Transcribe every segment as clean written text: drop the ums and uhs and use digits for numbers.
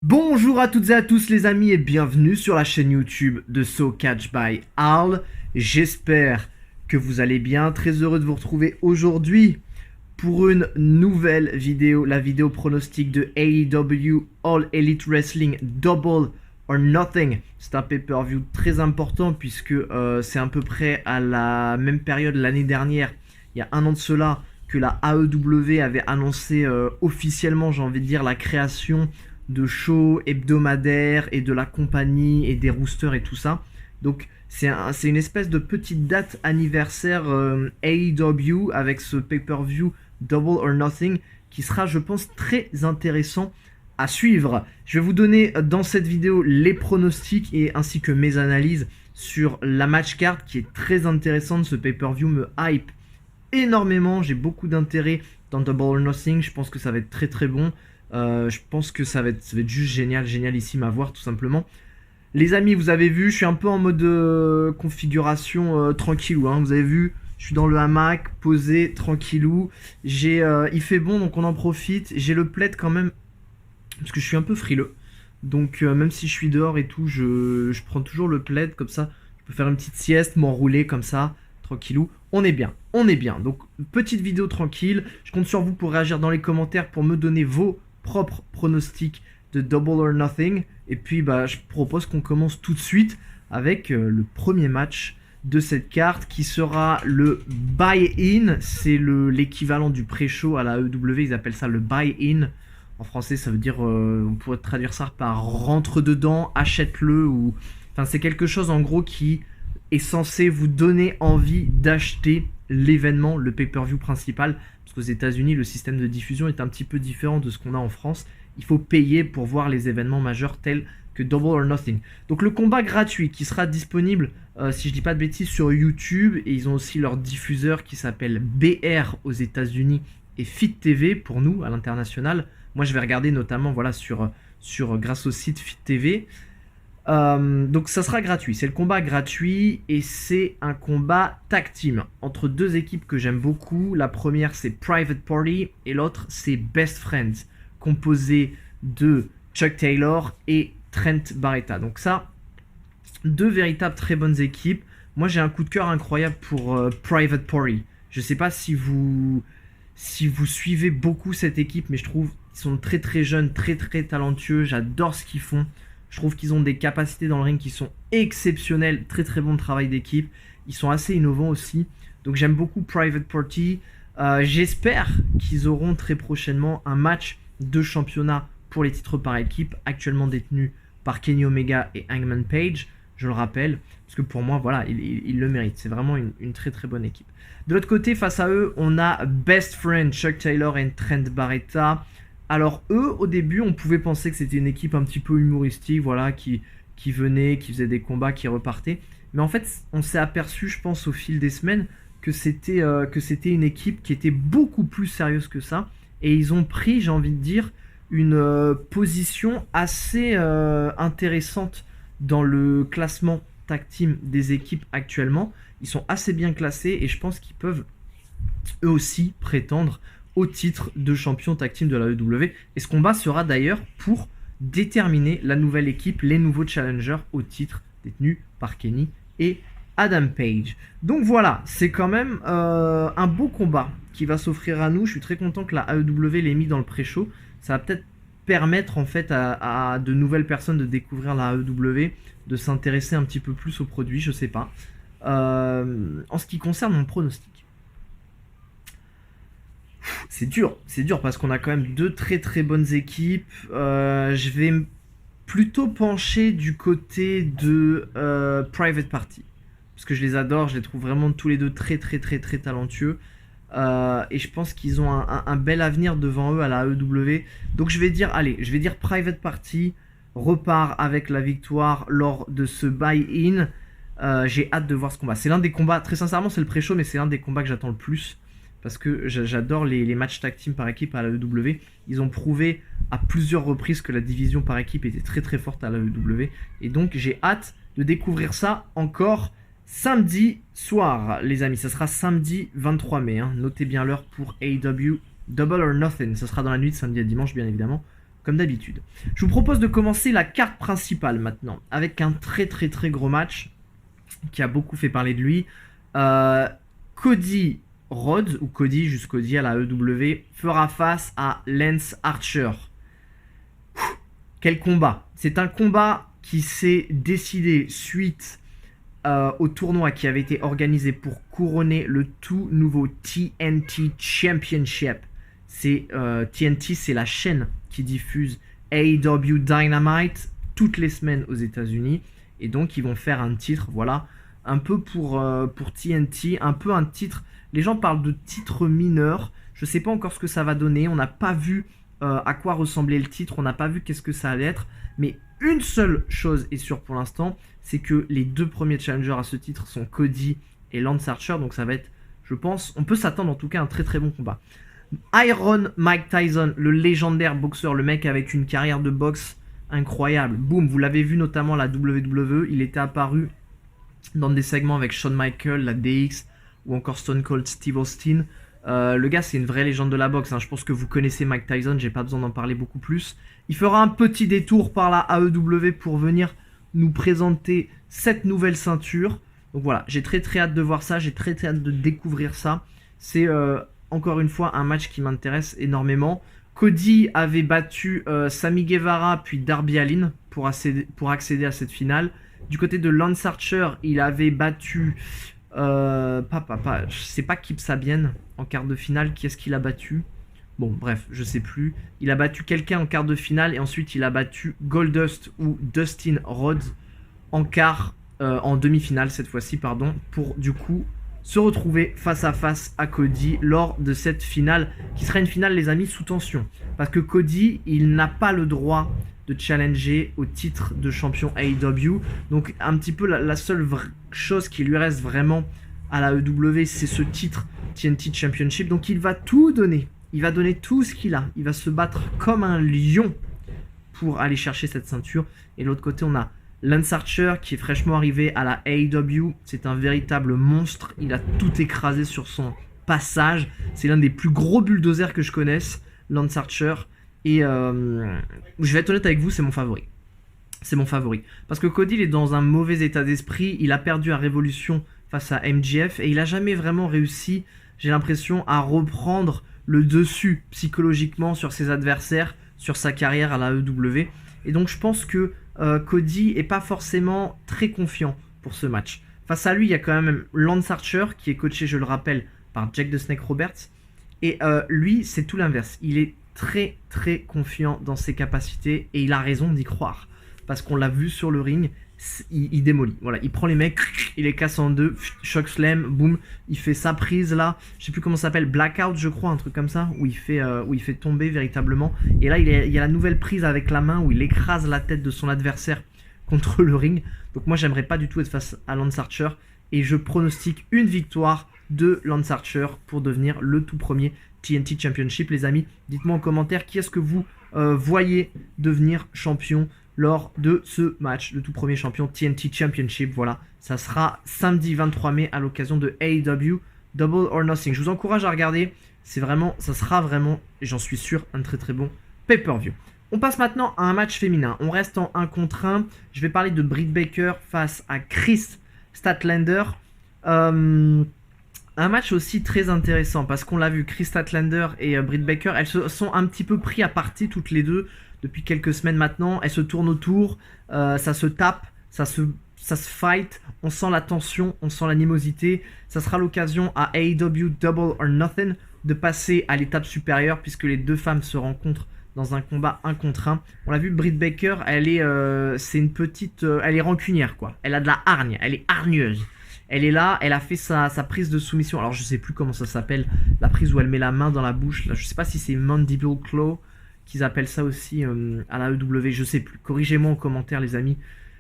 Bonjour à toutes et à tous les amis et bienvenue sur la chaîne YouTube de So Catch by Arl. J'espère que vous allez bien, très heureux de vous retrouver aujourd'hui pour une nouvelle vidéo, la vidéo pronostic de AEW All Elite Wrestling Double or Nothing. C'est un pay-per-view très important puisque c'est à peu près à la même période l'année dernière, il y a un an de cela, que la AEW avait annoncé officiellement, j'ai envie de dire, la création de shows hebdomadaires et de la compagnie et des roosters et tout ça. Donc c'est une espèce de petite date anniversaire AEW avec ce pay-per-view Double or Nothing qui sera, je pense, très intéressant à suivre. Je vais vous donner dans cette vidéo les pronostics et ainsi que mes analyses sur la match card qui est très intéressante. Ce pay-per-view me hype énormément, j'ai beaucoup d'intérêt dans Double or Nothing, je pense que ça va être très très bon. Je pense que ça va être juste génial, génialissime à voir tout simplement. Les amis, vous avez vu, je suis un peu en mode configuration tranquillou, hein. Vous avez vu, je suis dans le hamac, posé, tranquillou. Il fait bon, donc on en profite. J'ai le plaid quand même, parce que je suis un peu frileux. Donc même si je suis dehors et tout, je prends toujours le plaid, comme ça, je peux faire une petite sieste, m'enrouler comme ça, tranquillou. On est bien, on est bien. Donc petite vidéo tranquille. Je compte sur vous pour réagir dans les commentaires, pour me donner vos propres pronostics de Double or Nothing. Et puis je propose qu'on commence tout de suite avec le premier match de cette carte qui sera le buy-in. C'est l'équivalent du pré-show à la AEW, ils appellent ça le buy-in. En français, ça veut dire, on pourrait traduire ça par rentre dedans, achète-le, ou... Enfin, c'est quelque chose en gros qui est censé vous donner envie d'acheter l'événement, le pay-per-view principal. Parce qu'aux États-Unis, le système de diffusion est un petit peu différent de ce qu'on a en France. Il faut payer pour voir les événements majeurs tels que Double or Nothing. Donc le combat gratuit qui sera disponible, si je dis pas de bêtises, sur YouTube. Et ils ont aussi leur diffuseur qui s'appelle BR aux États-Unis et Fit TV pour nous à l'international. Moi, je vais regarder notamment grâce au site Fit TV. Donc ça sera gratuit, c'est le combat gratuit et c'est un combat tag team entre deux équipes que j'aime beaucoup. La première c'est Private Party et l'autre c'est Best Friends, composé de Chuck Taylor et Trent Barreta. Donc ça, deux véritables très bonnes équipes. Moi j'ai un coup de cœur incroyable pour Private Party. Je sais pas si vous suivez beaucoup cette équipe, mais je trouve qu'ils sont très très jeunes, très très talentueux. J'adore ce qu'ils font. Je trouve qu'ils ont des capacités dans le ring qui sont exceptionnelles, très très bon travail d'équipe. Ils sont assez innovants aussi. Donc j'aime beaucoup Private Party. J'espère qu'ils auront très prochainement un match de championnat pour les titres par équipe, actuellement détenu par Kenny Omega et Hangman Page, je le rappelle, parce que pour moi, voilà, ils le méritent. C'est vraiment une très très bonne équipe. De l'autre côté, face à eux, on a Best Friend, Chuck Taylor et Trent Barreta. Alors eux, au début, on pouvait penser que c'était une équipe un petit peu humoristique, voilà, qui venait, qui faisait des combats, qui repartait. Mais en fait, on s'est aperçu, je pense, au fil des semaines, que c'était une équipe qui était beaucoup plus sérieuse que ça. Et ils ont pris, j'ai envie de dire, une position assez intéressante dans le classement tag team des équipes actuellement. Ils sont assez bien classés et je pense qu'ils peuvent eux aussi prétendre au titre de champion tag team de la AEW. Et ce combat sera d'ailleurs pour déterminer la nouvelle équipe, les nouveaux challengers au titre détenus par Kenny et Adam Page. Donc voilà, c'est quand même un beau combat qui va s'offrir à nous. Je suis très content que la AEW l'ait mis dans le pré-show. Ça va peut-être permettre en fait à de nouvelles personnes de découvrir la AEW, de s'intéresser un petit peu plus aux produits, je sais pas. En ce qui concerne mon pronostic, c'est dur parce qu'on a quand même deux très très bonnes équipes. Je vais plutôt pencher du côté de Private Party. Parce que je les adore, je les trouve vraiment tous les deux très très très très talentueux. Et je pense qu'ils ont un bel avenir devant eux à la AEW. Donc je vais dire Private Party repart avec la victoire lors de ce buy-in. J'ai hâte de voir ce combat. C'est l'un des combats, très sincèrement c'est le pré-show, mais c'est l'un des combats que j'attends le plus. Parce que j'adore les matchs tag team par équipe à la AEW. Ils ont prouvé à plusieurs reprises que la division par équipe était très très forte à la AEW. Et donc j'ai hâte de découvrir ça encore samedi soir, les amis. Ça sera samedi 23 mai. Hein. Notez bien l'heure pour AEW Double or Nothing. Ça sera dans la nuit de samedi à dimanche, bien évidemment. comme d'habitude. Je vous propose de commencer la carte principale maintenant, avec un très gros match qui a beaucoup fait parler de lui. Cody Rhodes, ou Cody, juste Cody à la EW, fera face à Lance Archer. Quel combat! C'est un combat qui s'est décidé suite au tournoi qui avait été organisé pour couronner le tout nouveau TNT Championship. TNT, c'est la chaîne qui diffuse AEW Dynamite toutes les semaines aux États-Unis. Et donc, ils vont faire un titre, voilà, un peu pour TNT, un peu un titre. Les gens parlent de titre mineur. Je ne sais pas encore ce que ça va donner. On n'a pas vu à quoi ressemblait le titre. On n'a pas vu qu'est-ce que ça allait être. Mais une seule chose est sûre pour l'instant, c'est que les deux premiers challengers à ce titre sont Cody et Lance Archer. Donc ça va être, je pense, on peut s'attendre en tout cas à un très bon combat. Iron Mike Tyson, le légendaire boxeur, le mec avec une carrière de boxe incroyable. Boum, vous l'avez vu notamment à la WWE, il était apparu dans des segments avec Shawn Michaels, la DX ou encore Stone Cold Steve Austin. Le gars, c'est une vraie légende de la boxe. Je pense que vous connaissez Mike Tyson, j'ai pas besoin d'en parler beaucoup plus. Il fera un petit détour par la AEW pour venir nous présenter cette nouvelle ceinture. Donc voilà, j'ai très hâte de voir ça, j'ai très hâte de découvrir ça. C'est encore une fois un match qui m'intéresse énormément. Cody avait battu Sammy Guevara puis Darby Allin pour accéder à cette finale. Du côté de Lance Archer, il avait battu je sais pas Kip Sabian en quart de finale. Qui est-ce qu'il a battu? Bon, bref, je sais plus. Il a battu quelqu'un en quart de finale et ensuite il a battu Goldust ou Dustin Rhodes en demi-finale cette fois-ci, pardon, pour du coup se retrouver face à face à Cody lors de cette finale qui sera une finale, les amis, sous tension. Parce que Cody, il n'a pas le droit de challenger au titre de champion AEW. Donc un petit peu la seule chose qui lui reste vraiment à la EW, c'est ce titre TNT Championship. Donc il va tout donner. Il va donner tout ce qu'il a. Il va se battre comme un lion pour aller chercher cette ceinture. Et de l'autre côté, on a Lance Archer qui est fraîchement arrivé à la AEW. C'est un véritable monstre. Il a tout écrasé sur son passage. C'est l'un des plus gros bulldozers que je connaisse, Lance Archer. Et je vais être honnête avec vous, c'est mon favori. C'est mon favori. Parce que Cody, il est dans un mauvais état d'esprit. Il a perdu à Révolution face à MJF. Et il n'a jamais vraiment réussi, j'ai l'impression, à reprendre le dessus psychologiquement sur ses adversaires, sur sa carrière à la EW. Et donc je pense que Cody est pas forcément très confiant pour ce match. Face à lui, il y a quand même Lance Archer qui est coaché, je le rappelle, par Jake the Snake Roberts. Et lui, c'est tout l'inverse. Il est très confiant dans ses capacités et il a raison d'y croire. Parce qu'on l'a vu sur le ring, il démolit. Voilà, il prend les mecs, il les casse en deux, choc slam, boum, il fait sa prise là, je sais plus comment ça s'appelle, blackout je crois, un truc comme ça, où il fait tomber véritablement. Et là il y a la nouvelle prise avec la main où il écrase la tête de son adversaire contre le ring. Donc moi j'aimerais pas du tout être face à Lance Archer et je pronostique une victoire de Lance Archer pour devenir le tout premier TNT Championship. Les amis, dites-moi en commentaire qui est-ce que vous voyez devenir champion lors de ce match, le tout premier champion TNT Championship. Voilà, ça sera samedi 23 mai à l'occasion de AEW Double or Nothing. Je vous encourage à regarder, ça sera vraiment, j'en suis sûr, un très bon pay-per-view. On passe maintenant à un match féminin. On reste en 1 contre 1. Je vais parler de Britt Baker face à Chris Statlander. Un match aussi très intéressant parce qu'on l'a vu, Chris Statlander et Britt Baker, elles se sont un petit peu pris à partie toutes les deux depuis quelques semaines maintenant. Elles se tournent autour, ça se tape, ça se fight, on sent la tension, on sent l'animosité. Ça sera l'occasion à AEW Double or Nothing de passer à l'étape supérieure puisque les deux femmes se rencontrent dans un combat 1 contre 1. On l'a vu, Britt Baker, elle est rancunière quoi. Elle a de la hargne, elle est hargneuse. Elle est là, elle a fait sa prise de soumission. Alors je sais plus comment ça s'appelle, la prise où elle met la main dans la bouche. Là, je sais pas si c'est Mandible Claw qu'ils appellent ça aussi à la EW, je sais plus. Corrigez-moi en commentaire les amis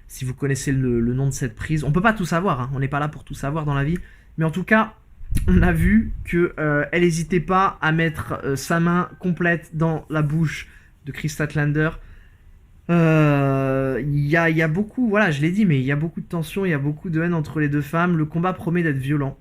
si vous connaissez le nom de cette prise. On peut pas tout savoir, hein. On n'est pas là pour tout savoir dans la vie. Mais en tout cas, on a vu qu'elle n'hésitait pas à mettre sa main complète dans la bouche de Chris Statlander. Il y a beaucoup, voilà, je l'ai dit, mais il y a beaucoup de tension, il y a beaucoup de haine entre les deux femmes. Le combat promet d'être violent.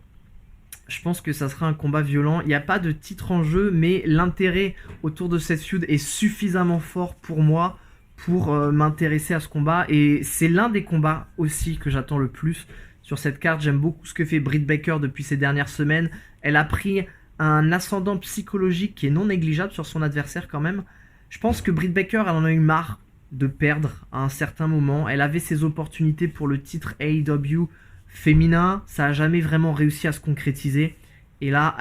Je pense que ça sera un combat violent. Il n'y a pas de titre en jeu, mais l'intérêt autour de cette feud est suffisamment fort pour moi pour m'intéresser à ce combat. Et c'est l'un des combats aussi que j'attends le plus sur cette carte. J'aime beaucoup ce que fait Britt Baker depuis ces dernières semaines. Elle a pris un ascendant psychologique qui est non négligeable sur son adversaire quand même. Je pense que Britt Baker, elle en a eu marre de perdre à un certain moment. Elle avait ses opportunités pour le titre AEW féminin, ça a jamais vraiment réussi à se concrétiser. Et là,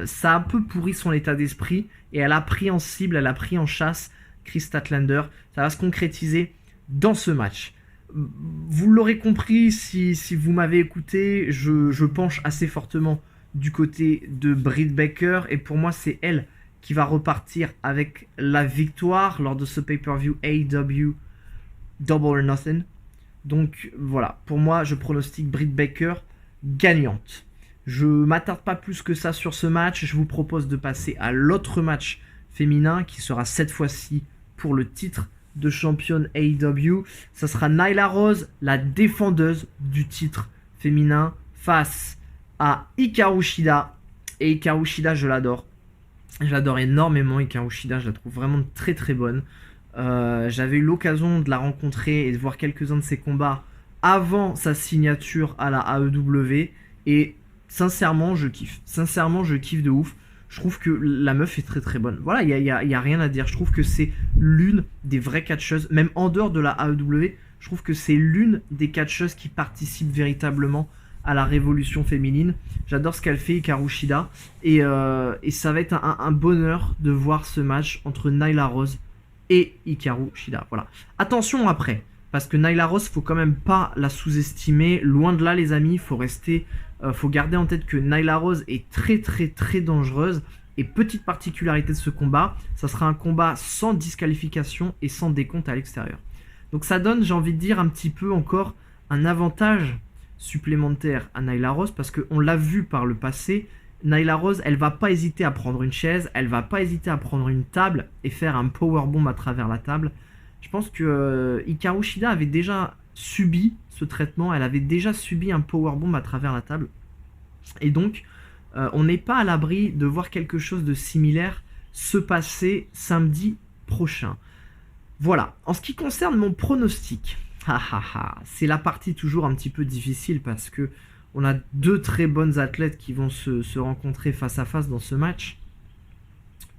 ça a un peu pourri son état d'esprit. Et elle a pris en cible, elle a pris en chasse Chris Statlander. Ça va se concrétiser dans ce match. Vous l'aurez compris si vous m'avez écouté, je penche assez fortement du côté de Britt Baker. Et pour moi, c'est elle qui va repartir avec la victoire lors de ce pay-per-view AEW Double or Nothing. Donc voilà, pour moi, je pronostique Britt Baker gagnante. Je m'attarde pas plus que ça sur ce match. Je vous propose de passer à l'autre match féminin qui sera cette fois-ci pour le titre de championne AEW. Ça sera Nyla Rose, la défendeuse du titre féminin, face à Hikaru Shida. Et Hikaru Shida, je l'adore. J'adore énormément Hikaru Shida, je la trouve vraiment très très bonne. J'avais eu l'occasion de la rencontrer et de voir quelques-uns de ses combats avant sa signature à la AEW. Et sincèrement, je kiffe. Sincèrement, je kiffe de ouf. Je trouve que la meuf est très très bonne. Voilà, il y a rien à dire. Je trouve que c'est l'une des vraies catcheuses, même en dehors de la AEW, je trouve que c'est l'une des catcheuses qui participent véritablement à la révolution féminine. J'adore ce qu'elle fait, Hikaru Shida. Et ça va être un bonheur de voir ce match entre Nyla Rose et Hikaru Shida. Voilà. Attention après, parce que Nyla Rose, faut quand même pas la sous-estimer. Loin de là, les amis, faut garder en tête que Nyla Rose est très très très dangereuse. Et petite particularité de ce combat, ça sera un combat sans disqualification et sans décompte à l'extérieur. Donc ça donne, j'ai envie de dire, un petit peu encore un avantage supplémentaire à Nyla Rose, parce qu'on l'a vu par le passé, Nyla Rose, elle va pas hésiter à prendre une chaise, elle va pas hésiter à prendre une table et faire un powerbomb à travers la table. Je pense que Hikaru Shida avait déjà subi ce traitement, elle avait déjà subi un powerbomb à travers la table. Et donc, on n'est pas à l'abri de voir quelque chose de similaire se passer samedi prochain. Voilà, en ce qui concerne mon pronostic, c'est la partie toujours un petit peu difficile parce que on a deux très bonnes athlètes qui vont se rencontrer face à face dans ce match.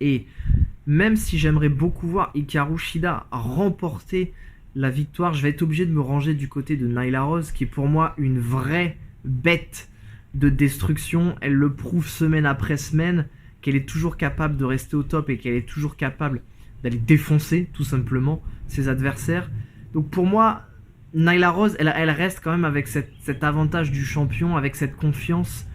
Et même si j'aimerais beaucoup voir Hikaru Shida remporter la victoire, je vais être obligé de me ranger du côté de Nyla Rose, qui est pour moi une vraie bête de destruction. Elle le prouve semaine après semaine, qu'elle est toujours capable de rester au top et qu'elle est toujours capable d'aller défoncer tout simplement ses adversaires. Donc pour moi, Nyla Rose, elle reste quand même avec cet avantage du champion, avec cette confiance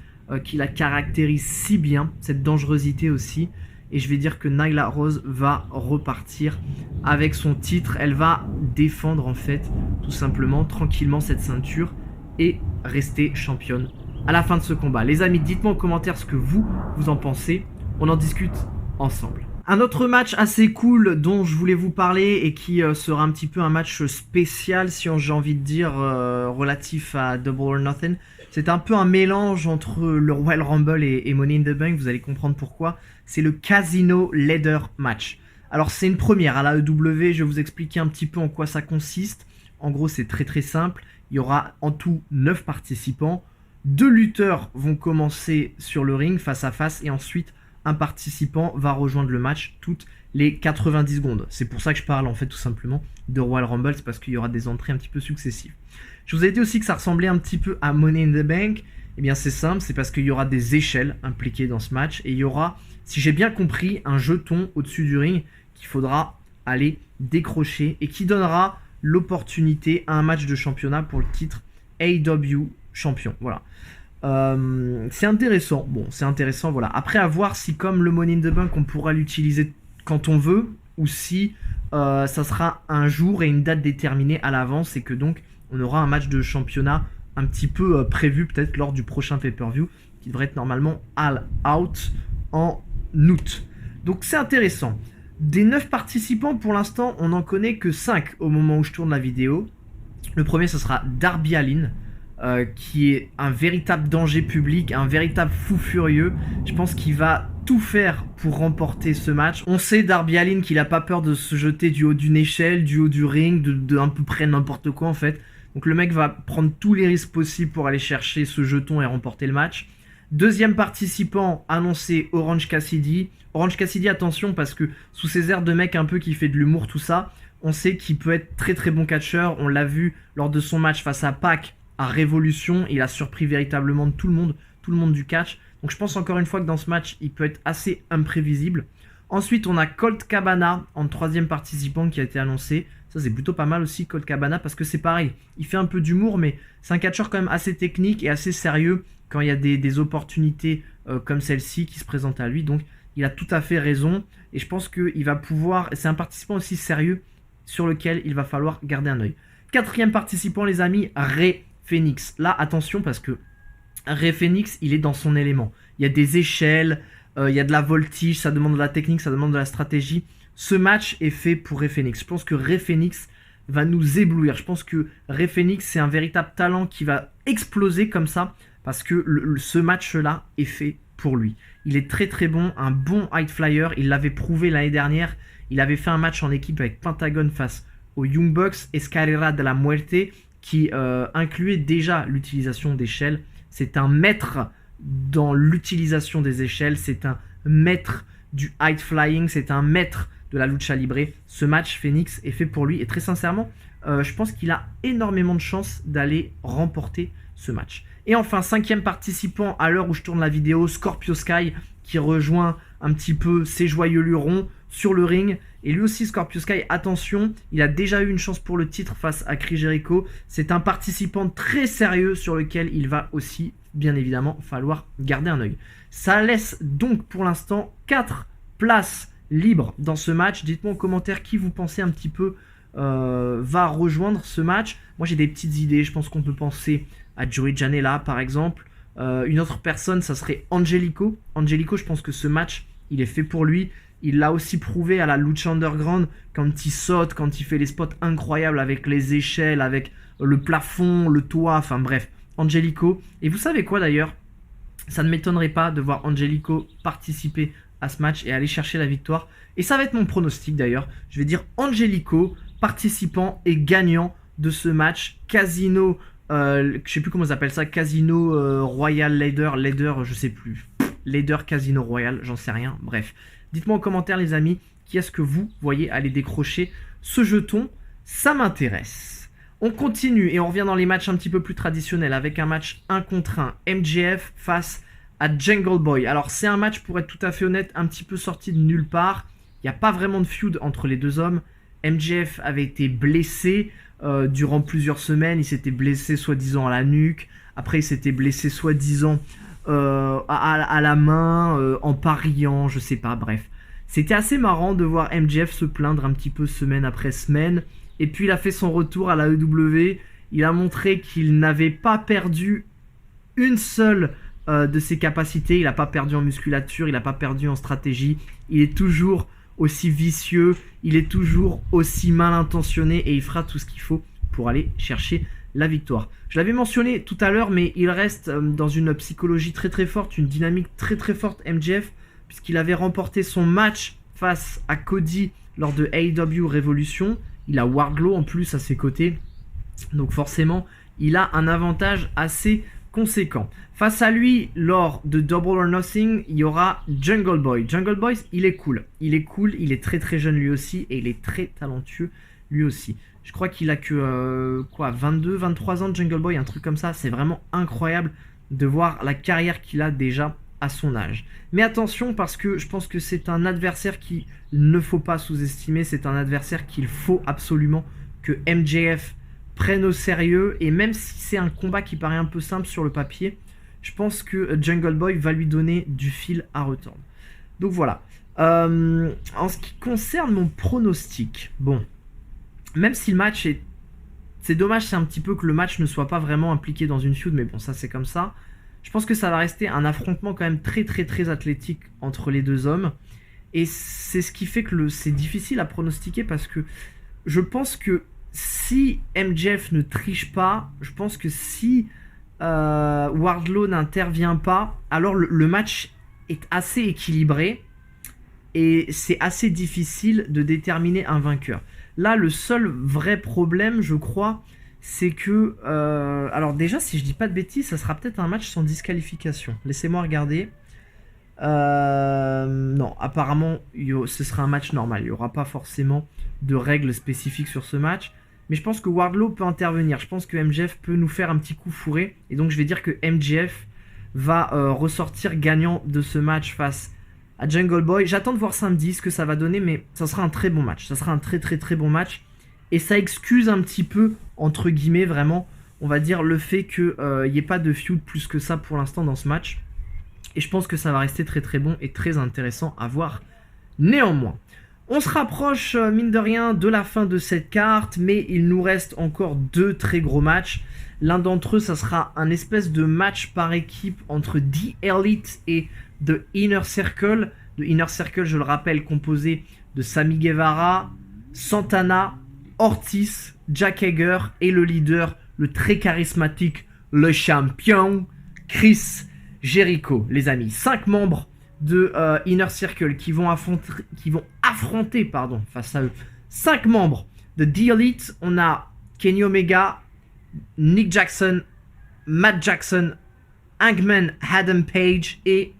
qui la caractérise si bien, cette dangerosité aussi. Et je vais dire que Nyla Rose va repartir avec son titre. Elle va défendre en fait, tout simplement, tranquillement cette ceinture et rester championne à la fin de ce combat. Les amis, dites-moi en commentaire ce que vous en pensez. On en discute ensemble. Un autre match assez cool dont je voulais vous parler et qui sera un petit peu un match spécial, si j'ai envie de dire, relatif à Double or Nothing. C'est un peu un mélange entre le Royal Rumble et Money in the Bank, vous allez comprendre pourquoi. C'est le Casino Ladder Match. Alors c'est une première à la AEW, je vais vous expliquer un petit peu en quoi ça consiste. En gros c'est très très simple, il y aura en tout 9 participants. 2 lutteurs vont commencer sur le ring face à face et ensuite un participant va rejoindre le match toutes les 90 secondes. C'est pour ça que je parle en fait tout simplement de Royal Rumble, c'est parce qu'il y aura des entrées un petit peu successives. Je vous ai dit aussi que ça ressemblait un petit peu à Money in the Bank. Eh bien c'est simple, c'est parce qu'il y aura des échelles impliquées dans ce match et il y aura, si j'ai bien compris, un jeton au-dessus du ring qu'il faudra aller décrocher et qui donnera l'opportunité à un match de championnat pour le titre AEW champion. Voilà. C'est intéressant. Bon, c'est intéressant, voilà. Après, à voir si, comme le Money in the Bank, on pourra l'utiliser quand on veut, ou si ça sera un jour et une date déterminée à l'avance, et que donc, on aura un match de championnat un petit peu prévu, peut-être lors du prochain pay-per-view, qui devrait être normalement All Out en août. Donc, c'est intéressant. Des 9 participants, pour l'instant, on n'en connaît que 5 au moment où je tourne la vidéo. Le premier, ce sera Darby Allin. qui est un véritable danger public, un véritable fou furieux. Je pense qu'il va tout faire pour remporter ce match. On sait Darby Allin qu'il a pas peur de se jeter du haut d'une échelle, du haut du ring, de à peu près n'importe quoi en fait. Donc le mec va prendre tous les risques possibles pour aller chercher ce jeton et remporter le match. Deuxième participant annoncé, Orange Cassidy. Orange Cassidy, attention, parce que sous ses airs de mec un peu qui fait de l'humour, tout ça, on sait qu'il peut être très très bon catcheur. On l'a vu lors de son match face à Pac à Révolution. Il a surpris véritablement tout le monde du catch. Donc je pense encore une fois que dans ce match, il peut être assez imprévisible. Ensuite, on a Colt Cabana en troisième participant qui a été annoncé. Ça, c'est plutôt pas mal aussi, Colt Cabana, parce que c'est pareil. Il fait un peu d'humour, mais c'est un catcheur quand même assez technique et assez sérieux quand il y a des opportunités comme celle-ci qui se présentent à lui. Donc, il a tout à fait raison. Et je pense qu'il va pouvoir... C'est un participant aussi sérieux sur lequel il va falloir garder un œil. Quatrième participant, les amis, Rey Fénix. Là, attention, parce que Rey Fénix, il est dans son élément. Il y a des échelles, il y a de la voltige, ça demande de la technique, ça demande de la stratégie. Ce match est fait pour Rey Fénix. Je pense que Rey Fénix va nous éblouir. Je pense que Rey Fénix, c'est un véritable talent qui va exploser comme ça, parce que ce match-là est fait pour lui. Il est très très bon, un bon high flyer. Il l'avait prouvé l'année dernière. Il avait fait un match en équipe avec Pentagon face aux Young Bucks, Escarrera de la Muerte, qui incluait déjà l'utilisation d'échelles. C'est un maître dans l'utilisation des échelles, c'est un maître du high flying, c'est un maître de la lucha libre. Ce match, Fénix, est fait pour lui et très sincèrement, je pense qu'il a énormément de chances d'aller remporter ce match. Et enfin, cinquième participant à l'heure où je tourne la vidéo, Scorpio Sky, qui rejoint un petit peu ses joyeux lurons sur le ring. Et lui aussi, Scorpio Sky, attention, il a déjà eu une chance pour le titre face à Chris Jericho. C'est un participant très sérieux sur lequel il va aussi, bien évidemment, falloir garder un œil. Ça laisse donc pour l'instant 4 places libres dans ce match. Dites-moi en commentaire qui vous pensez un petit peu va rejoindre ce match. Moi, j'ai des petites idées. Je pense qu'on peut penser à Joey Janela, par exemple. Une autre personne, ça serait Angelico. Angelico, je pense que ce match, il est fait pour lui. Il l'a aussi prouvé à la Lucha Underground quand il saute, quand il fait les spots incroyables avec les échelles, avec le plafond, le toit, enfin bref, Angelico. Et vous savez quoi d'ailleurs? Ça ne m'étonnerait pas de voir Angelico participer à ce match et aller chercher la victoire. Et ça va être mon pronostic d'ailleurs. Je vais dire Angelico, participant et gagnant de ce match. Casino, je sais plus comment ça s'appelle ça, Casino Royal Ladder, je sais plus. Ladder Casino Royal, j'en sais rien, bref. Dites-moi en commentaire les amis, qui est-ce que vous voyez aller décrocher ce jeton? Ça m'intéresse. On continue et on revient dans les matchs un petit peu plus traditionnels avec un match 1 contre 1. MJF face à Jungle Boy. Alors c'est un match, pour être tout à fait honnête, un petit peu sorti de nulle part. Il n'y a pas vraiment de feud entre les deux hommes. MJF avait été blessé durant plusieurs semaines. Il s'était blessé soi-disant à la nuque. Après il s'était blessé soi-disant à la main, en pariant, je sais pas, bref. C'était assez marrant de voir MJF se plaindre un petit peu semaine après semaine. Et puis il a fait son retour à la EW. Il a montré qu'il n'avait pas perdu une seule de ses capacités. Il n'a pas perdu en musculature, il n'a pas perdu en stratégie. Il est toujours aussi vicieux, il est toujours aussi mal intentionné et il fera tout ce qu'il faut pour aller chercher la victoire. Je l'avais mentionné tout à l'heure, mais il reste dans une psychologie très très forte, une dynamique très très forte MJF, puisqu'il avait remporté son match face à Cody lors de AEW Revolution. Il a Wardlow en plus à ses côtés, donc forcément il a un avantage assez conséquent. Face à lui, lors de Double or Nothing, il y aura Jungle Boy. Jungle Boy, il est cool, il est très très jeune lui aussi, et il est très talentueux lui aussi. Je crois qu'il a que 22, 23 ans de Jungle Boy, un truc comme ça. C'est vraiment incroyable de voir la carrière qu'il a déjà à son âge. Mais attention, parce que je pense que c'est un adversaire qu'il ne faut pas sous-estimer. C'est un adversaire qu'il faut absolument que MJF prenne au sérieux. Et même si c'est un combat qui paraît un peu simple sur le papier, je pense que Jungle Boy va lui donner du fil à retordre. Donc voilà. En ce qui concerne mon pronostic, bon... Même si le match est... C'est dommage, c'est un petit peu que le match ne soit pas vraiment impliqué dans une feud, mais bon, ça c'est comme ça. Je pense que ça va rester un affrontement quand même très très très athlétique entre les deux hommes. Et c'est ce qui fait que c'est difficile à pronostiquer, parce que je pense que si MJF ne triche pas, je pense que si Wardlow n'intervient pas, alors le match est assez équilibré et c'est assez difficile de déterminer un vainqueur. Là, le seul vrai problème, je crois, c'est que... alors déjà, si je dis pas de bêtises, ça sera peut-être un match sans disqualification. Laissez-moi regarder. Non, apparemment, ce sera un match normal. Il n'y aura pas forcément de règles spécifiques sur ce match. Mais je pense que Wardlow peut intervenir. Je pense que MJF peut nous faire un petit coup fourré. Et donc, je vais dire que MJF va ressortir gagnant de ce match face à Jungle Boy. J'attends de voir samedi ce que ça va donner, mais ça sera un très bon match. Ça sera un très très très bon match. Et ça excuse un petit peu, entre guillemets, vraiment, on va dire, le fait qu'il n'y ait pas de feud plus que ça pour l'instant dans ce match. Et je pense que ça va rester très très bon et très intéressant à voir néanmoins. On se rapproche, mine de rien, de la fin de cette carte, mais il nous reste encore 2 très gros matchs. L'un d'entre eux, ça sera un espèce de match par équipe entre The Elite et The Inner Circle. The Inner Circle, je le rappelle, composé de Sammy Guevara, Santana, Ortiz, Jack Hager et le leader, le très charismatique, le champion, Chris Jericho. Les amis, 5 membres de Inner Circle qui vont affronter face à eux 5 membres de The Elite. On a Kenny Omega, Nick Jackson, Matt Jackson, Hangman Adam Page et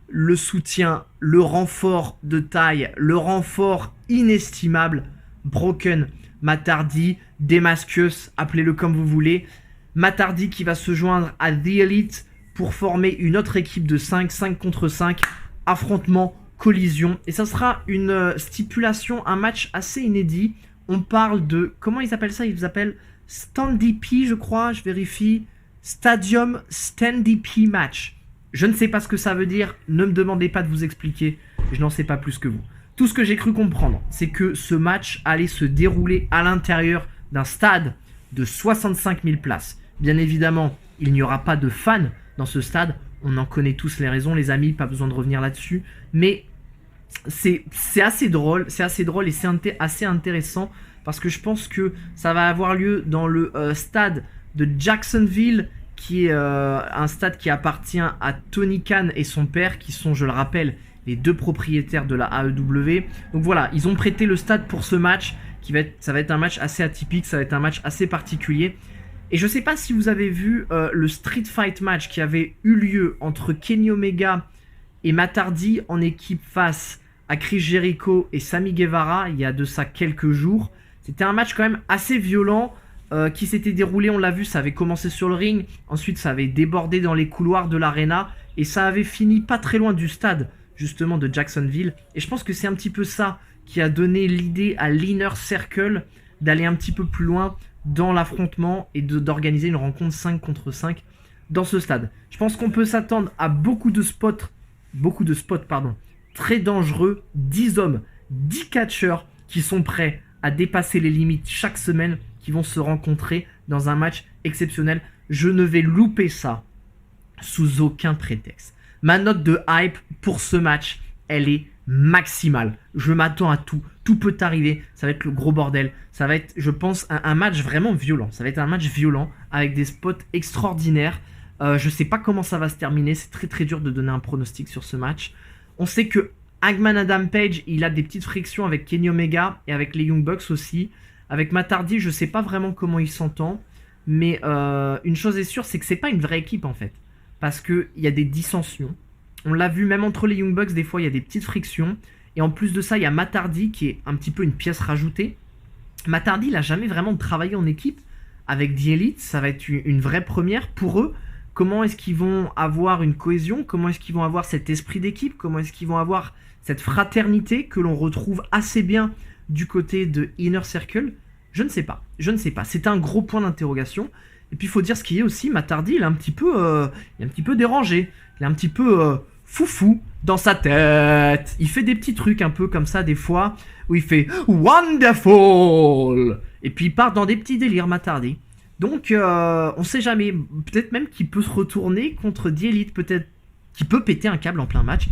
le soutien, le renfort de taille, le renfort inestimable, Broken Matt Hardy, Damascus, appelez-le comme vous voulez. Matt Hardy qui va se joindre à The Elite pour former une autre équipe de 5 contre 5, affrontement, collision. Et ça sera une stipulation, un match assez inédit. On parle de, comment ils appellent ça? Ils appellent Stand-DP, je crois, je vérifie. Stadium Stand-DP Match. Je ne sais pas ce que ça veut dire, ne me demandez pas de vous expliquer, je n'en sais pas plus que vous. Tout ce que j'ai cru comprendre, c'est que ce match allait se dérouler à l'intérieur d'un stade de 65 000 places. Bien évidemment, il n'y aura pas de fans dans ce stade, on en connaît tous les raisons les amis, pas besoin de revenir là-dessus, mais c'est assez drôle et c'est assez intéressant parce que je pense que ça va avoir lieu dans le stade de Jacksonville, qui est un stade qui appartient à Tony Khan et son père, qui sont, je le rappelle, les 2 propriétaires de la AEW. Donc voilà, ils ont prêté le stade pour ce match, ça va être un match assez atypique, ça va être un match assez particulier. Et je sais pas si vous avez vu le Street Fight match qui avait eu lieu entre Kenny Omega et Matt Hardy en équipe face à Chris Jericho et Sammy Guevara, il y a de ça quelques jours. C'était un match quand même assez violent, qui s'était déroulé, on l'a vu, ça avait commencé sur le ring, ensuite ça avait débordé dans les couloirs de l'arena, et ça avait fini pas très loin du stade, justement, de Jacksonville. Et je pense que c'est un petit peu ça qui a donné l'idée à l'Inner Circle d'aller un petit peu plus loin dans l'affrontement et d'organiser une rencontre 5 contre 5 dans ce stade. Je pense qu'on peut s'attendre à beaucoup de spots, très dangereux, 10 hommes, 10 catcheurs qui sont prêts à dépasser les limites chaque semaine, qui vont se rencontrer dans un match exceptionnel. Je ne vais louper ça sous aucun prétexte. Ma note de hype pour ce match, elle est maximale. Je m'attends à tout. Tout peut arriver. Ça va être le gros bordel. Ça va être, je pense, un match vraiment violent. Ça va être un match violent avec des spots extraordinaires. Je sais pas comment ça va se terminer. C'est très très dur de donner un pronostic sur ce match. On sait que Hangman Adam Page, il a des petites frictions avec Kenny Omega et avec les Young Bucks aussi. Avec Matt Hardy, je sais pas vraiment comment il s'entend, mais une chose est sûre, c'est que c'est pas une vraie équipe en fait, parce que il y a des dissensions. On l'a vu même entre les Young Bucks, des fois il y a des petites frictions, et en plus de ça, il y a Matt Hardy qui est un petit peu une pièce rajoutée. Matt Hardy, il a jamais vraiment travaillé en équipe avec The Elite, ça va être une vraie première pour eux. Comment est-ce qu'ils vont avoir une cohésion? Comment est-ce qu'ils vont avoir cet esprit d'équipe? Comment est-ce qu'ils vont avoir cette fraternité que l'on retrouve assez bien du côté de Inner Circle? Je ne sais pas. C'est un gros point d'interrogation. Et puis il faut dire ce qui est aussi, Matt Hardy, il est un petit peu dérangé. Il est un petit peu foufou dans sa tête. Il fait des petits trucs un peu comme ça des fois, où il fait « Wonderful !» Et puis il part dans des petits délires, Matt Hardy. Donc on sait jamais. Peut-être même qu'il peut se retourner contre The Elite. Peut-être qu'il peut péter un câble en plein match.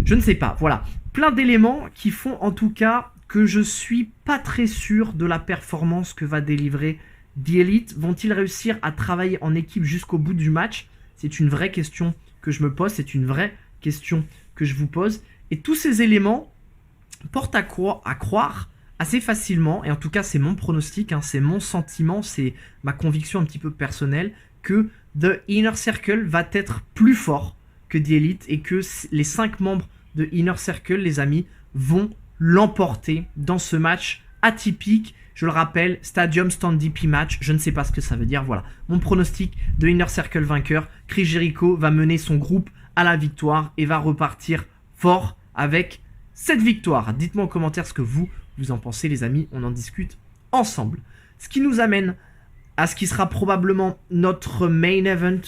Je ne sais pas. Voilà. Plein d'éléments qui font en tout cas que je suis pas très sûr de la performance que va délivrer The Elite vont-ils réussir à travailler en équipe jusqu'au bout du match? C'est une vraie question que je me pose, c'est une vraie question que je vous pose. Et tous ces éléments portent à croire assez facilement, et en tout cas c'est mon pronostic, hein, c'est mon sentiment, c'est ma conviction un petit peu personnelle, que The Inner Circle va être plus fort que The Elite et que les 5 membres de Inner Circle, les amis, vont l'emporter dans ce match atypique. Je le rappelle, Stadium Stand DP match, je ne sais pas ce que ça veut dire, voilà. Mon pronostic de Inner Circle vainqueur, Chris Jericho va mener son groupe à la victoire et va repartir fort avec cette victoire. Dites-moi en commentaire ce que vous en pensez, les amis, on en discute ensemble. Ce qui nous amène à ce qui sera probablement notre main event,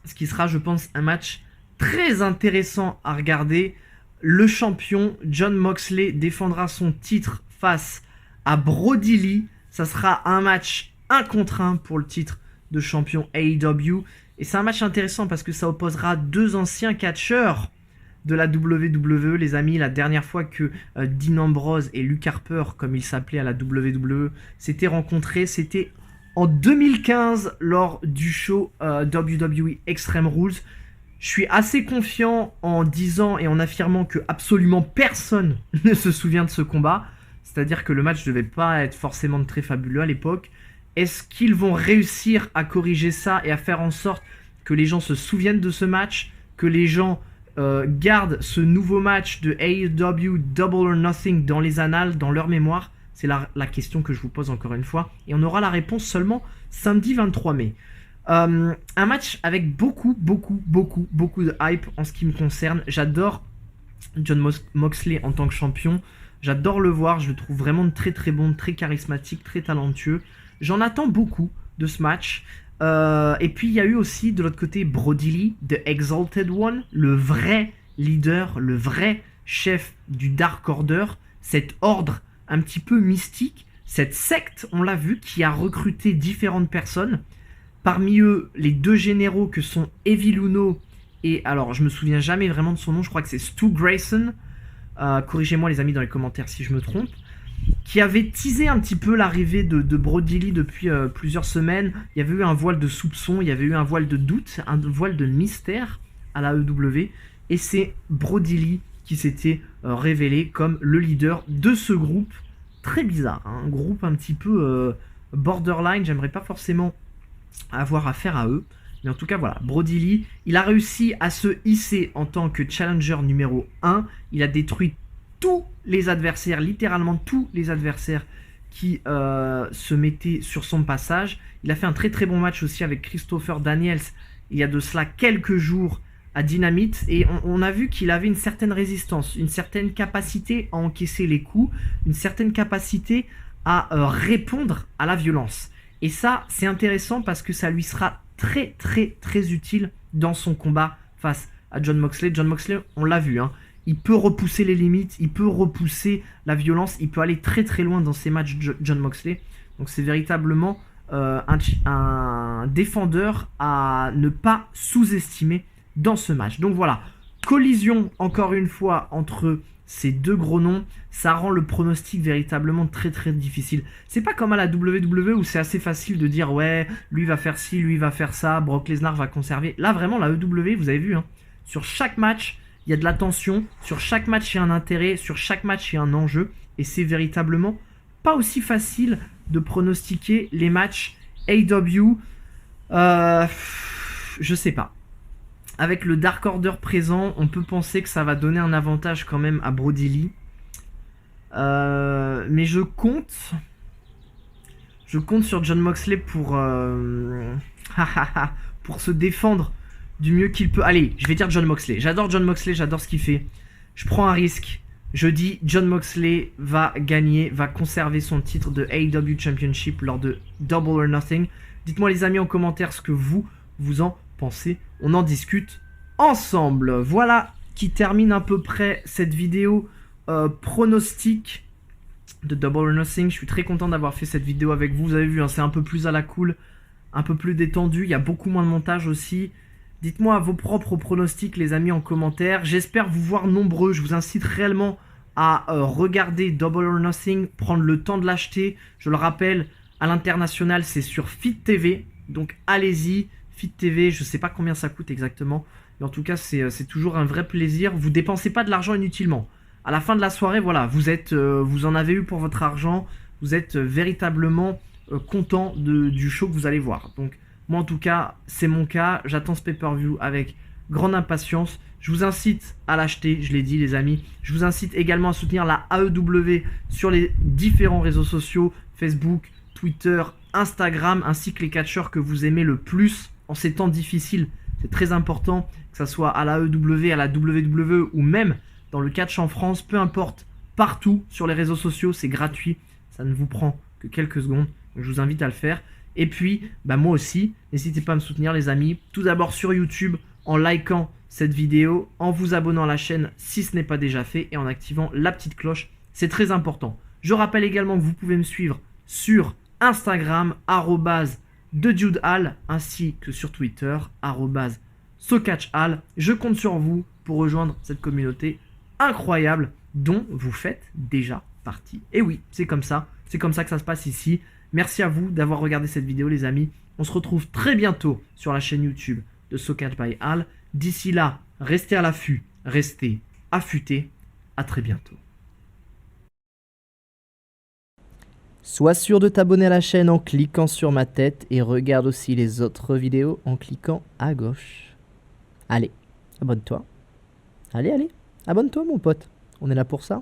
ce qui sera, je pense, un match très intéressant à regarder. Le champion Jon Moxley défendra son titre face à Brody Lee. Ça sera un match 1 contre 1 pour le titre de champion AEW. Et c'est un match intéressant parce que ça opposera 2 anciens catcheurs de la WWE, les amis. La dernière fois que Dean Ambrose et Luke Harper, comme ils s'appelaient à la WWE, s'étaient rencontrés, c'était en 2015 lors du show WWE Extreme Rules. Je suis assez confiant en disant et en affirmant que absolument personne ne se souvient de ce combat. C'est-à-dire que le match ne devait pas être forcément très fabuleux à l'époque. Est-ce qu'ils vont réussir à corriger ça et à faire en sorte que les gens se souviennent de ce match, que les gens gardent ce nouveau match de AEW Double or Nothing dans les annales, dans leur mémoire? C'est la question que je vous pose encore une fois. Et on aura la réponse seulement samedi 23 mai. Un match avec beaucoup de hype en ce qui me concerne. J'adore Jon Moxley en tant que champion. J'adore le voir, je le trouve vraiment très bon, très charismatique, très talentueux. J'en attends beaucoup de ce match. Et puis il y a eu aussi de l'autre côté Brody Lee, The Exalted One, le vrai leader, le vrai chef du Dark Order, cet ordre un petit peu mystique, cette secte, on l'a vu, qui a recruté différentes personnes. Parmi eux, les 2 généraux que sont Evil Uno et, alors je me souviens jamais vraiment de son nom, je crois que c'est Stu Grayson. Corrigez-moi les amis dans les commentaires si je me trompe, qui avait teasé un petit peu l'arrivée de Brody Lee depuis plusieurs semaines. Il y avait eu un voile de soupçon, il y avait eu un voile de doute, un voile de mystère à la AEW, et c'est Brody Lee qui s'était révélé comme le leader de ce groupe très bizarre, hein, un groupe un petit peu borderline. J'aimerais pas forcément avoir affaire à eux. Mais en tout cas, voilà, Brody Lee, il a réussi à se hisser en tant que challenger numéro 1. Il a détruit tous les adversaires, littéralement tous les adversaires qui se mettaient sur son passage. Il a fait un très bon match aussi avec Christopher Daniels il y a de cela quelques jours à Dynamite. Et on a vu qu'il avait une certaine résistance, une certaine capacité à encaisser les coups, une certaine capacité à répondre à la violence. Et ça, c'est intéressant parce que ça lui sera très utile dans son combat face à Jon Moxley. Jon Moxley, on l'a vu, hein, il peut repousser les limites, il peut repousser la violence, il peut aller très loin dans ses matchs, Jon Moxley. Donc c'est véritablement un défendeur à ne pas sous-estimer dans ce match. Donc voilà, collision encore une fois entre ces 2 gros noms, ça rend le pronostic véritablement très difficile. C'est pas comme à la WWE où c'est assez facile de dire ouais, lui va faire ci, lui va faire ça, Brock Lesnar va conserver. Là vraiment la EW, vous avez vu, hein, sur chaque match, il y a de la tension, sur chaque match il y a un intérêt, sur chaque match il y a un enjeu, et c'est véritablement pas aussi facile de pronostiquer les matchs AEW. Je sais pas. Avec le Dark Order présent, on peut penser que ça va donner un avantage quand même à Brody Lee. Mais je compte sur Jon Moxley pour se défendre du mieux qu'il peut. Allez, je vais dire Jon Moxley. J'adore Jon Moxley, j'adore ce qu'il fait. Je prends un risque. Je dis Jon Moxley va gagner, va conserver son titre de AEW Championship lors de Double or Nothing. Dites-moi les amis en commentaire ce que vous en pensez. On en discute ensemble. Voilà qui termine à peu près cette vidéo pronostic de Double or Nothing. Je suis très content d'avoir fait cette vidéo avec vous. Vous avez vu, hein, c'est un peu plus à la cool, un peu plus détendu. Il y a beaucoup moins de montage aussi. Dites-moi vos propres pronostics les amis en commentaire. J'espère vous voir nombreux. Je vous incite réellement à regarder Double or Nothing, prendre le temps de l'acheter. Je le rappelle, À l'international, c'est sur Fit TV. Donc allez-y, Fit TV, je sais pas combien ça coûte exactement. Mais en tout cas, c'est toujours un vrai plaisir. Vous dépensez pas de l'argent inutilement. À la fin de la soirée, voilà, vous en avez eu pour votre argent. Vous êtes véritablement content du show que vous allez voir. Donc moi en tout cas, c'est mon cas. J'attends ce pay-per-view avec grande impatience. Je vous incite à l'acheter, je l'ai dit les amis. Je vous incite également à soutenir la AEW sur les différents réseaux sociaux, Facebook, Twitter, Instagram, ainsi que les catcheurs que vous aimez le plus en ces temps difficiles. C'est très important, que ce soit à la AEW, à la WWE ou même dans le catch en France, peu importe, partout sur les réseaux sociaux, c'est gratuit. Ça ne vous prend que quelques secondes, donc je vous invite à le faire. Et puis, moi aussi, n'hésitez pas à me soutenir les amis. Tout d'abord sur YouTube, en likant cette vidéo, en vous abonnant à la chaîne si ce n'est pas déjà fait et en activant la petite cloche, c'est très important. Je rappelle également que vous pouvez me suivre sur Instagram, @TheJudeHall, ainsi que sur Twitter, @SoCatchHall. Je compte sur vous pour rejoindre cette communauté incroyable dont vous faites déjà partie. Et oui, c'est comme ça que ça se passe ici. Merci à vous d'avoir regardé cette vidéo les amis. On se retrouve très bientôt sur la chaîne YouTube de SoCatch by Al. D'ici là, restez à l'affût, restez affûtés. À très bientôt. Sois sûr de t'abonner à la chaîne en cliquant sur ma tête et regarde aussi les autres vidéos en cliquant à gauche. Allez, abonne-toi. Allez, abonne-toi mon pote. On est là pour ça.